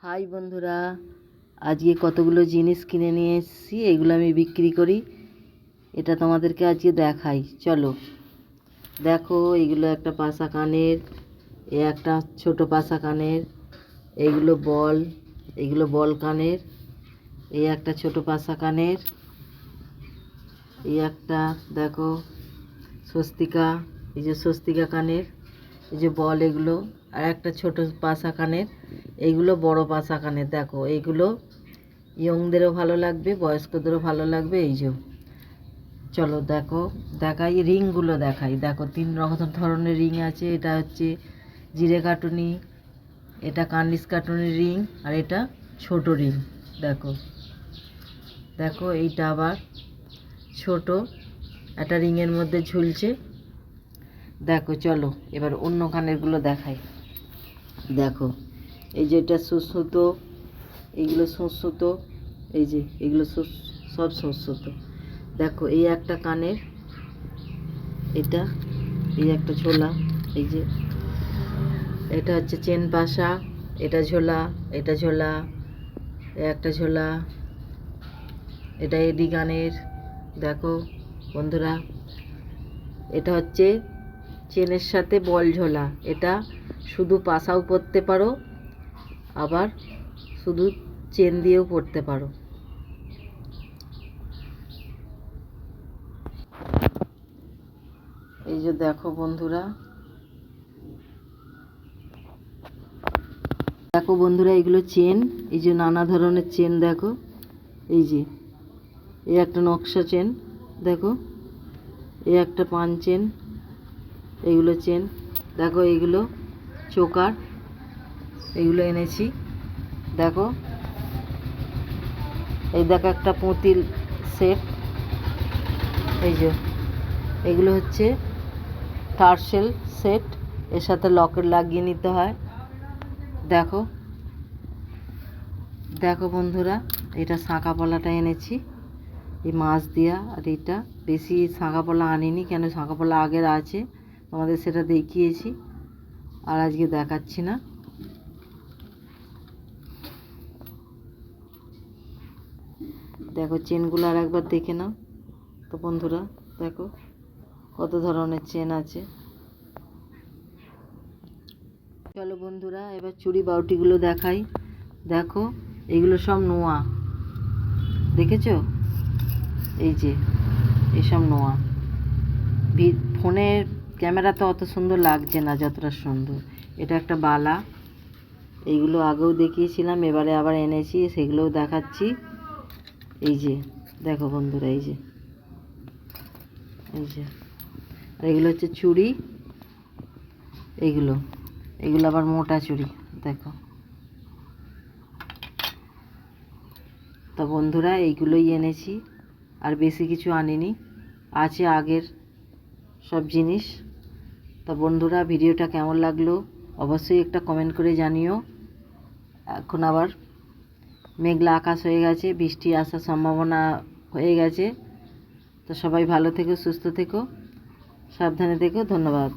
High বন্ধুরা, আজকে কতগুলো জিনিস কিনে নিয়ে এসেছি। এগুলো আমি বিক্রি করি, এটা তোমাদেরকে আজকে দেখাই। চলো দেখো, এগুলো একটা পাশা কানের, একটা ছোট পাশা কানের, এগুলো বল কানের, একটা ছোট পাশা কানের, একটা দেখো স্বস্তিকা, এই যে স্বস্তিকা কানের, এই যে বল এগুলো, আর একটা ছোট পাশা কানের, এইগুলো বড় পাশা কানের। দেখো এইগুলো ইয়ংদেরও ভালো লাগবে, বয়স্কদেরও ভালো লাগবে। এই যে চলো দেখো দেখাই, রিংগুলো দেখাই। দেখো 3 ধরনের রিং আছে। এটা হচ্ছে জিরে কাটুনি, এটা কার্নিশ কাটুনির রিং, আর এটা ছোট রিং। দেখো দেখো এইটা আবার ছোট একটা রিংয়ের মধ্যে ঝুলছে। দেখো চলো এবার অন্য কানেরগুলো দেখাই। দেখো এই যে এটা সুসুতো, এইগুলো সুসুতো, এই যে এগুলো সব সুসুতো। দেখো এই একটা কানের, এটা এই একটা ঝোলা, এই যে এটা হচ্ছে চেন পাশা, এটা ঝোলা, এটা ঝোলা, একটা ঝোলা, এটা এডি কানের। দেখো বন্ধুরা, এটা হচ্ছে চেনের সাথে বল ঝোলা। এটা শুধু পাশাও পরতে পারো, আবার শুধু চেন দিয়েও পরতে পারো। এই যে দেখো বন্ধুরা, দেখো বন্ধুরা এগুলো চেন, এই যে নানা ধরনের চেন। দেখো এই যে এই একটা নকশা চেন, দেখো এই একটা পান চেন, এইগুলো চেন। দেখো এইগুলো চোকার, এগুলো এনেছি। দেখো এই দেখো একটা পুঁতির সেট, এই যে এগুলো হচ্ছে টার্সেল সেট, এর সাথে লকেট লাগিয়ে নিতে হয়। দেখো দেখো বন্ধুরা, এটা শাঁখা পলাটা এনেছি, এই মাছ দিয়া। আর এটা বেশি শাঁখা পলা আনিনি, কেন শাঁখা পলা আগের আছে, তোমাদের সেটা দেখিয়েছি, আর আজকে দেখাচ্ছি না। দেখো চেনগুলো আর একবার দেখে নাও তো বন্ধুরা। দেখো কত ধরনের চেন আছে। চলো বন্ধুরা এবার চুড়ি বাউটিগুলো দেখাই। দেখো এগুলো সব নোয়া, দেখেছো? এই যে এসব নোয়া। ফোনের ক্যামেরা তো অত সুন্দর লাগছে না যতটা সুন্দর। এটা একটা বালা, এইগুলো আগেও দেখিয়েছিলাম, এবারে আবার এনেছি, সেগুলোও দেখাচ্ছি। এই যে দেখো বন্ধুরা, এই যে আর এগুলো হচ্ছে চুড়ি, এগুলো আবার মোটা চুড়ি। দেখো তা বন্ধুরা এইগুলোই এনেছি, আর বেশি কিছু আনিনি, আছে আগের সব জিনিস। তা বন্ধুরা ভিডিওটা কেমন লাগলো অবশ্যই একটা কমেন্ট করে জানিও। এখন আবার মেঘলা আকাশ হয়ে গেছে, বৃষ্টি আসার সম্ভাবনা হয়ে গেছে। তো সবাই ভালো থেকো, সুস্থ থেকো, সাবধানে থেকো। ধন্যবাদ।